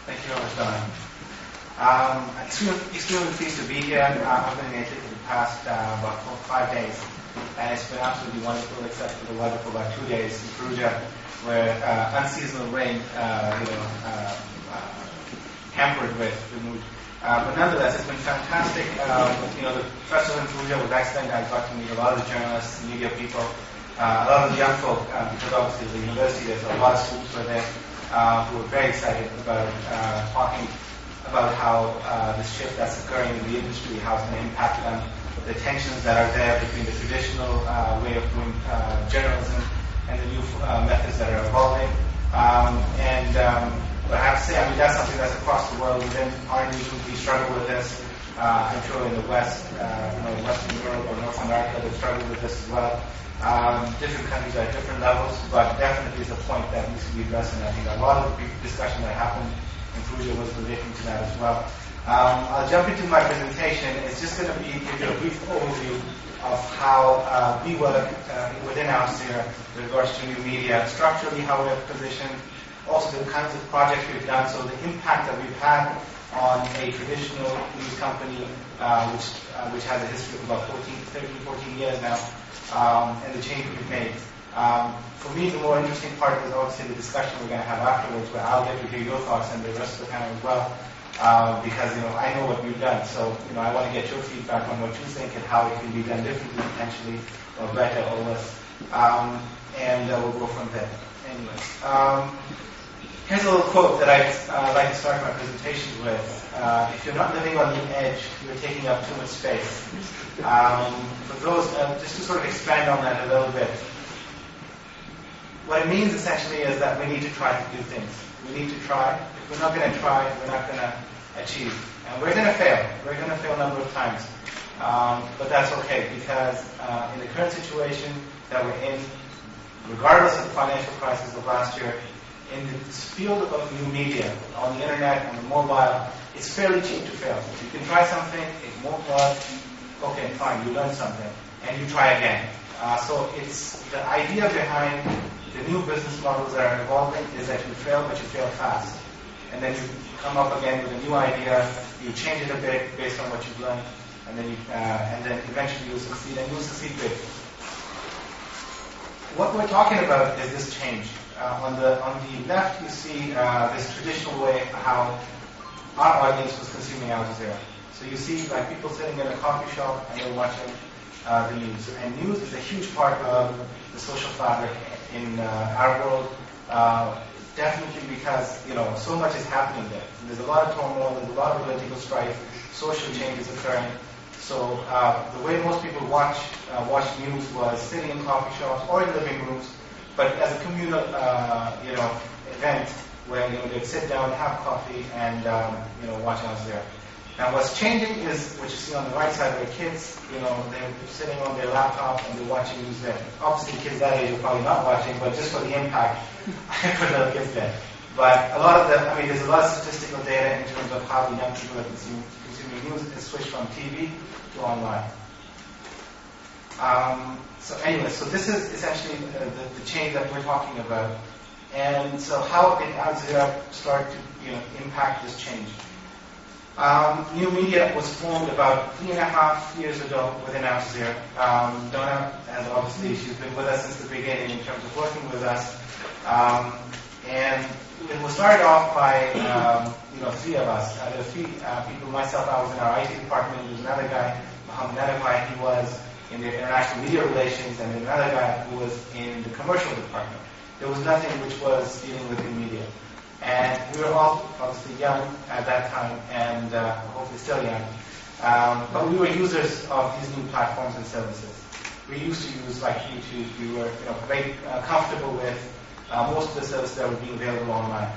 Thank you very much, Don. Extremely pleased to be here. I've been in Italy for the past about 5 days, and it's been absolutely wonderful, except for the weather for about 2 days in Perugia, where unseasonal rain, hampered with the mood. But nonetheless, it's been fantastic. The festival in Perugia was excellent. I got to meet a lot of the journalists, media people, a lot of the young folk, because obviously the university, there's a lot of students who are there who are very excited about talking about how this shift that's occurring in the industry, how it's going to impact on the tensions that are there between the traditional way of doing journalism and the new methods that are evolving. But I have to say, that's something that's across the world. Within our newsroom, we struggle with this. I'm sure in the West, Western Europe or North America, they struggle with this as well. Different countries are at different levels, but definitely is a point that needs to be addressed, and I think a lot of the discussion that happened in Perugia was relating to that as well. I'll jump into my presentation. It's just going to give you a brief overview of how we work within Jazeera with regards to new media, structurally how we're positioned, also the kinds of projects we've done, so the impact that we've had on a traditional news company which has a history of about 14 years now, and the change we've made. For me, the more interesting part is obviously the discussion we're going to have afterwards, where I'll get to hear your thoughts and the rest of the panel as well, because I know what you've done. So I want to get your feedback on what you think and how it can be done differently, potentially, or better or worse, and we'll go from there. Anyways, here's a little quote that I'd like to start my presentation with. If you're not living on the edge, you're taking up too much space. For those, just to sort of expand on that a little bit, what it means essentially is that we need to try to do things. We need to try. If we're not going to try, we're not going to achieve. And we're going to fail. We're going to fail a number of times. But that's okay, because in the current situation that we're in, regardless of the financial crisis of last year, in the field of new media, on the internet, on the mobile, it's fairly cheap to fail. You can try something, it won't work, okay, fine, you learn something, and you try again. So it's the idea behind the new business models that are evolving is that you fail, but you fail fast. And then you come up again with a new idea, you change it a bit based on what you've learned, and then eventually you'll succeed, and you'll succeed big. What we're talking about is this change. On the left, you see this traditional way how our audience was consuming Al Jazeera. So you see people sitting in a coffee shop and they're watching the news. And news is a huge part of the social fabric in our world, definitely because so much is happening there. There's a lot of turmoil, there's a lot of political strife, social changes occurring. So the way most people watch news was sitting in coffee shops or in living rooms, but as a communal event where they'd sit down, have coffee, and watch Al Jazeera. Now what's changing is what you see on the right side, where kids, they're sitting on their laptop and they're watching news there. Obviously kids that age are probably not watching, but just for the impact, I put little kids there. But a lot of there's a lot of statistical data in terms of how the young people are consuming news is switched from TV to online. So this is essentially the change that we're talking about. And so how did Al Jazeera start to impact this change? New media was formed about 3.5 years ago within Al Jazeera. Donna, as obviously she's been with us since the beginning in terms of working with us. And it was started off by three of us. There were three people. Myself, I was in our IT department. There was another guy, Mohammed Nadafai, he was in the international media relations, and another guy who was in the commercial department. There was nothing which was dealing with the media. And we were all obviously young at that time, and hopefully still young. But we were users of these new platforms and services. We used to use YouTube. We were very comfortable with most of the services that were being available online.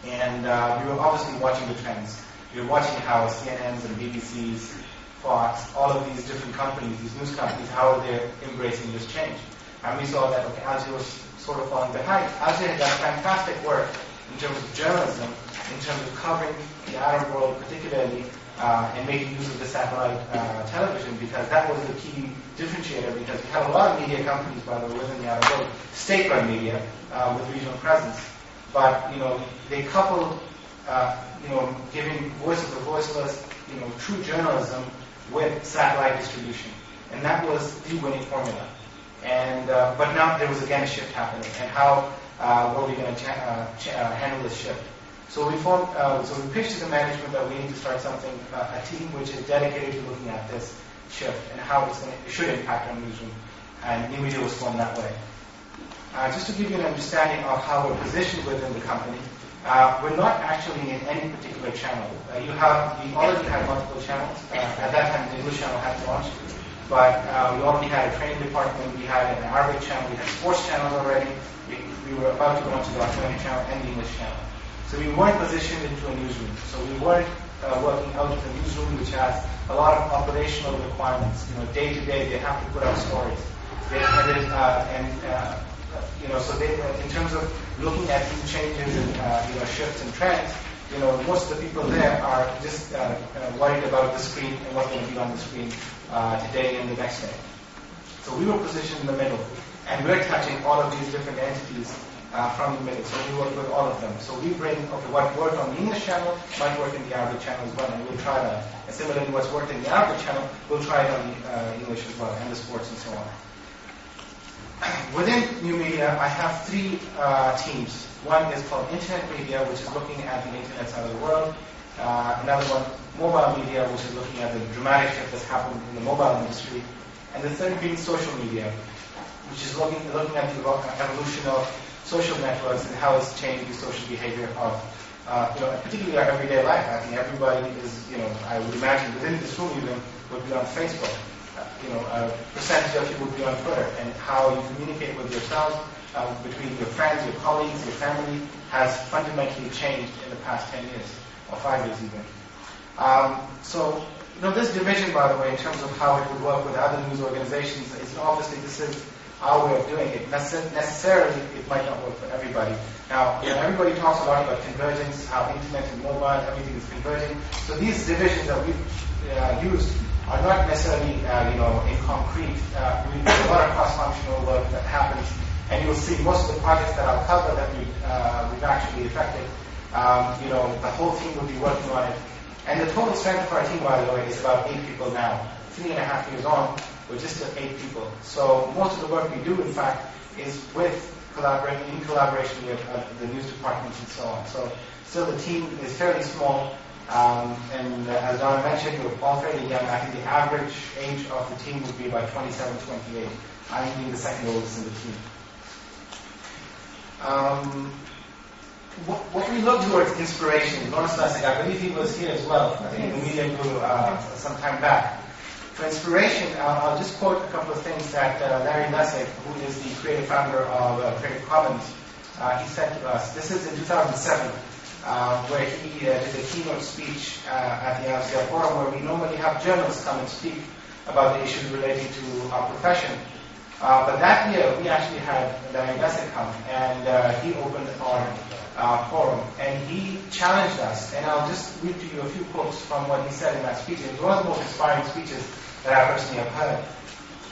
And we were obviously watching the trends. We were watching how CNNs and BBCs, Fox, all of these different companies, these news companies, how they're embracing this change. And we saw that Al Jazeera was sort of falling behind. Al Jazeera had done fantastic work in terms of journalism, in terms of covering the Arab world particularly, and making use of the satellite television, because that was the key differentiator, because we have a lot of media companies, by the way, within the Arab world, state-run media with regional presence. But, they coupled giving voice of the voiceless, true journalism with satellite distribution. And that was the winning formula. And but now there was again a shift happening. And how were we going to handle this shift? So we pitched to the management that we need to start something, a team which is dedicated to looking at this shift and how it should impact our newsroom. And New Media was formed that way. Just to give you an understanding of how we're positioned within the company, we're not actually in any particular channel. We already had multiple channels. At that time, the English channel had launched, but we already had a training department. We had an Arabic channel. We had sports channels already. We were about to go into the Australian channel and the English channel. So we weren't positioned into a newsroom. So we weren't working out of the newsroom, which has a lot of operational requirements. Day to day, they have to put out stories. In terms of looking at new changes and shifts and trends, most of the people there are just worried about the screen and what's going to be on the screen today and the next day. So we were positioned in the middle, and we're touching all of these different entities from the middle. So we work with all of them. So we bring what worked on the English channel might work in the Arabic channel as well, and we'll try that. And similarly, what's worked in the Arabic channel, we'll try it on the English as well, and the sports and so on. Within New Media, I have three teams. One is called Internet Media, which is looking at the internet side of the world. Another one, Mobile Media, which is looking at the dramatic shift that's happened in the mobile industry. And the third being Social Media, which is looking at the evolution of social networks and how it's changed the social behavior of, particularly our everyday life. I think everybody is, I would imagine within this room even would be on Facebook. A percentage of you would be on Twitter, and how you communicate with yourselves, between your friends, your colleagues, your family, has fundamentally changed in the past 10 years, or 5 years even. This division, by the way, in terms of how it would work with other news organizations, is obviously this is our way of doing it. Necessarily, it might not work for everybody. Now, everybody talks a lot about convergence, how internet and mobile, everything is converging. So these divisions that we've used are not necessarily, in concrete. We do a lot of cross-functional work that happens, and you'll see most of the projects that I'll cover that we've actually affected. The whole team will be working on it. And the total strength of our team, by the way, is about 8 people now. 3.5 years on, we're just at 8 people. So most of the work we do, in fact, is in collaboration with the news departments and so on. So still the team is fairly small. And as Don mentioned, we're all fairly young. I think the average age of the team would be about 27, 28. I'm being the second oldest in the team. What we look towards inspiration. Lawrence Lessig, I believe he was here as well. I think in the media grew some time back. For inspiration, I'll just quote a couple of things that Larry Lessig, who is the creative founder of Creative Commons, he said to us. This is in 2007. Where he did a keynote speech at the Jazeera forum, where we normally have journalists come and speak about the issues relating to our profession. But that year, we actually had Larry Lessig come, and he opened our forum, and he challenged us. And I'll just read to you a few quotes from what he said in that speech. It was one of the most inspiring speeches that I personally have heard.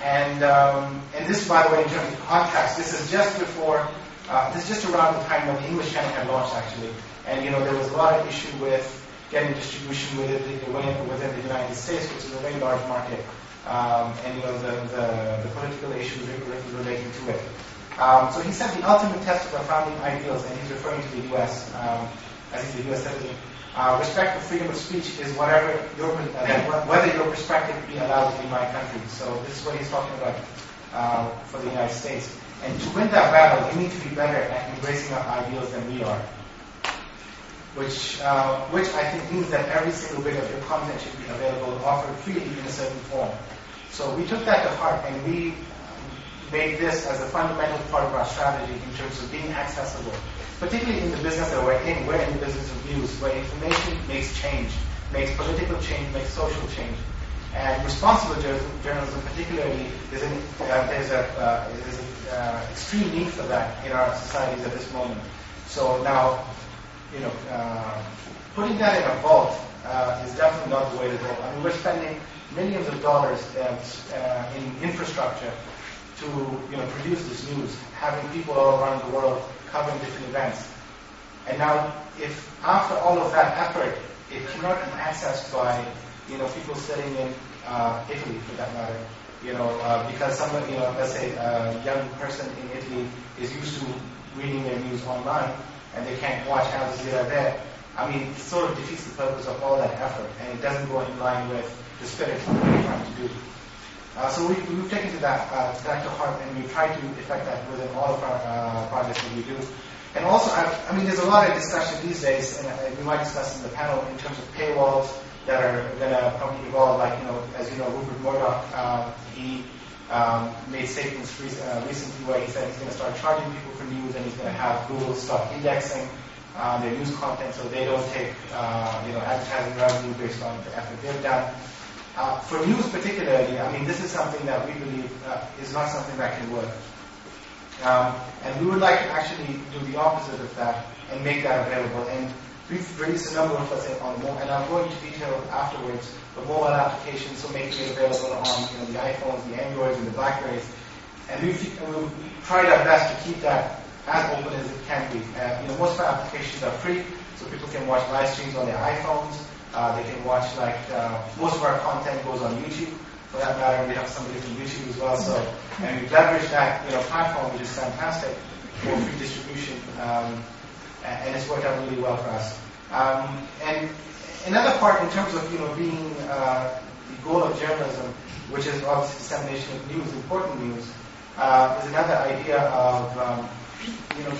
And this, by the way, in terms of context, this is just before, this is just around the time when the English channel had launched, actually. And there was a lot of issue with getting distribution within the United States, which is a very large market, and the political issues relating to it. So he said the ultimate test of our founding ideals, and he's referring to the U.S. As he's a U.S. citizen. Respect for freedom of speech is whether your perspective be allowed in my country. So this is what he's talking about for the United States. And to win that battle, you need to be better at embracing our ideals than we are. Which I think means that every single bit of your content should be available, offered freely in a certain form. So we took that to heart, and we made this as a fundamental part of our strategy in terms of being accessible. Particularly in the business that we're in the business of news, where information makes change, makes political change, makes social change. And responsible journalism particularly, there's an extreme need for that in our societies at this moment. So now, putting that in a vault is definitely not the way to go. I mean, we're spending millions of dollars in infrastructure to produce this news, having people all around the world covering different events. And now, if after all of that effort, it cannot be accessed by, people sitting in Italy, for that matter, because someone, let's say a young person in Italy is used to reading their news online, and they can't watch Al Jazeera there. I mean, it sort of defeats the purpose of all that effort, and it doesn't go in line with the spirit of what we're trying to do. So we've taken that to heart, and we try to effect that within all of our projects that we do. And also, there's a lot of discussion these days, and we might discuss in the panel in terms of paywalls that are going to probably evolve. Like, as you know, Rupert Murdoch, he made statements recently where he said he's going to start charging people for news, and he's going to have Google start indexing their news content so they don't take advertising revenue based on the effort they've done. For news particularly, this is something that we believe is not something that can work. And we would like to actually do the opposite of that and make that available. And we've released a number of, let's say, on mobile, and I'll go into detail afterwards, the mobile applications, so making it available on the iPhones, the Androids, and the Blackberries. And we've tried our best to keep that as open as it can be. Most of our applications are free, so people can watch live streams on their iPhones. They can watch, most of our content goes on YouTube, for that matter, and we have somebody from YouTube as well. So, and we leverage that, platform, which is fantastic for free distribution, and it's worked out really well for us. And another part in terms of, being the goal of journalism, which is obviously dissemination of news, important news, is another idea of,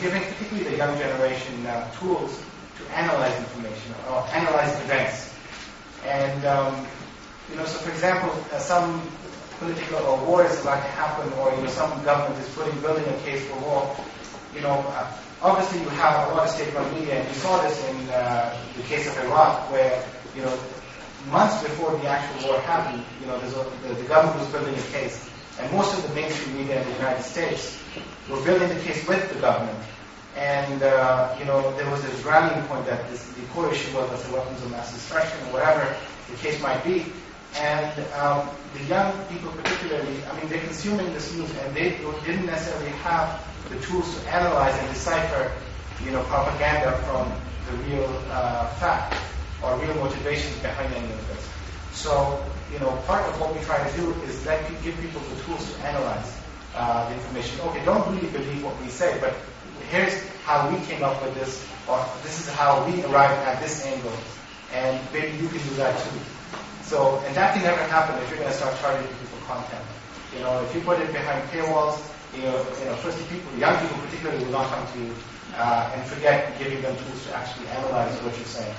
giving particularly the young generation tools to analyze information or analyze events. And, so for example, some political or war is about to happen, or, some government is building a case for war. Obviously you have a lot of state-run media, and you saw this in the case of Iraq, where, months before the actual war happened, the government was building a case. And most of the mainstream media in the United States were building the case with the government. And, there was this rallying point that the core issue was, let's say, weapons of mass destruction or whatever the case might be. And the young people particularly, they're consuming this news, and they didn't necessarily have the tools to analyze and decipher, propaganda from the real fact or real motivations behind any of this. So, part of what we try to do is give people the tools to analyze the information. Okay, don't really believe what we say, but here's how we came up with this, or this is how we arrived at this angle, and maybe you can do that too. So, and that can never happen if you're going to start charging people for content. If you put it behind paywalls, first young people particularly will not come to you and forget giving them tools to actually analyze what you're saying.